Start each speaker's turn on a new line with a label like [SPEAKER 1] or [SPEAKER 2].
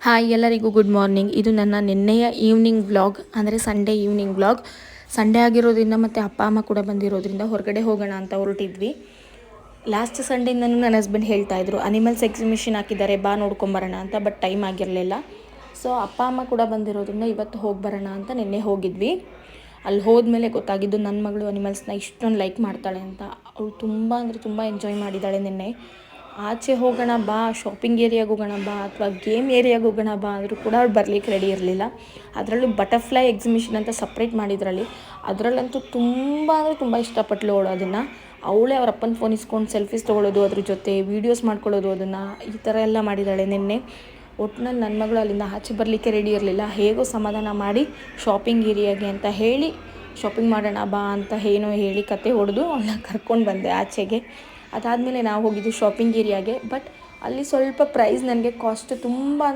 [SPEAKER 1] Hi ಎಲ್ಲರಿಗೂ good morning. ಇದು ನನ್ನ ನಿನ್ನೆಯ ಈವ್ನಿಂಗ್ ವ್ಲಾಗ್, ಅಂದರೆ ಸಂಡೇ ಈವ್ನಿಂಗ್ ವ್ಲಾಗ್. ಸಂಡೇ ಆಗಿರೋದ್ರಿಂದ ಮತ್ತು ಅಪ್ಪ ಅಮ್ಮ ಕೂಡ ಬಂದಿರೋದ್ರಿಂದ ಹೊರಗಡೆ ಹೋಗೋಣ ಅಂತ ಹೊರಟಿದ್ವಿ. ಲಾಸ್ಟ್ ಸಂಡೇಯಿಂದನೂ ನನ್ನ ಹಸ್ಬೆಂಡ್ ಹೇಳ್ತಾಯಿದ್ರು ಅನಿಮಲ್ಸ್ ಎಕ್ಸಿಬಿಷನ್ ಹಾಕಿದ್ದಾರೆ, ಬಾ ನೋಡ್ಕೊಂಬರೋಣ ಅಂತ. ಬಟ್ ಟೈಮ್ ಆಗಿರಲಿಲ್ಲ. ಸೊ ಅಪ್ಪ ಅಮ್ಮ ಕೂಡ ಬಂದಿರೋದ್ರಿಂದ ಇವತ್ತು ಹೋಗಿ ಬರೋಣ ಅಂತ ನಿನ್ನೆ ಹೋಗಿದ್ವಿ. ಅಲ್ಲಿ ಹೋದ್ಮೇಲೆ ಗೊತ್ತಾಗಿದ್ದು ನನ್ನ ಮಗಳು ಅನಿಮಲ್ಸ್ನ ಇಷ್ಟೊಂದು ಲೈಕ್ ಮಾಡ್ತಾಳೆ ಅಂತ. ಅವಳು ತುಂಬ ಅಂದರೆ ತುಂಬ ಎಂಜಾಯ್ ಮಾಡಿದ್ದಾಳೆ ನಿನ್ನೆ. ಆಚೆ ಹೋಗೋಣ ಬಾ, ಶಾಪಿಂಗ್ ಏರಿಯಾಗೆ ಹೋಗೋಣ ಬಾ ಅಥವಾ ಗೇಮ್ ಏರಿಯಾಗೆ ಹೋಗೋಣ ಬಾ ಅಂದರೂ ಕೂಡ ಅವ್ಳು ಬರಲಿಕ್ಕೆ ರೆಡಿ ಇರಲಿಲ್ಲ. ಅದರಲ್ಲೂ ಬಟರ್ಫ್ಲೈ ಎಕ್ಸಿಬಿಷನ್ ಅಂತ ಸಪ್ರೇಟ್ ಮಾಡಿದ್ರಲ್ಲಿ, ಅದರಲ್ಲಂತೂ ತುಂಬ ಅಂದರೆ ತುಂಬ ಇಷ್ಟಪಟ್ಟಳು ಅವಳು. ಅದನ್ನು ಅವಳೇ ಅವ್ರ ಅಪ್ಪನ ಫೋನ್ ಇಸ್ಕೊಂಡು ಸೆಲ್ಫೀಸ್ ತೊಗೊಳ್ಳೋದು, ಅದ್ರ ಜೊತೆ ವೀಡಿಯೋಸ್ ಮಾಡ್ಕೊಳ್ಳೋದು, ಅದನ್ನು ಈ ಥರ ಎಲ್ಲ ಮಾಡಿದ್ದಾಳೆ ನಿನ್ನೆ. ಒಟ್ಟಿನಲ್ಲಿ ನನ್ನ ಮಗಳು ಅಲ್ಲಿಂದ ಆಚೆ ಬರಲಿಕ್ಕೆ ರೆಡಿ ಇರಲಿಲ್ಲ. ಹೇಗೋ ಸಮಾಧಾನ ಮಾಡಿ ಶಾಪಿಂಗ್ ಏರಿಯಾಗೆ ಅಂತ ಹೇಳಿ, ಶಾಪಿಂಗ್ ಮಾಡೋಣ ಬಾ ಅಂತ ಏನೋ ಹೇಳಿ ಕತೆ ಹೊಡೆದು ಅವಳನ್ನ ಕರ್ಕೊಂಡು ಬಂದೆ ಆಚೆಗೆ. ಅದಾದಮೇಲೆ ನಾವು ಹೋಗಿದ್ದು ಶಾಪಿಂಗ್ ಏರಿಯಾಗೆ. ಬಟ್ ಅಲ್ಲಿ ಸ್ವಲ್ಪ ಪ್ರೈಸ್ ನನಗೆ ಕಾಸ್ಟ್ ತುಂಬ ಅಂದರೆ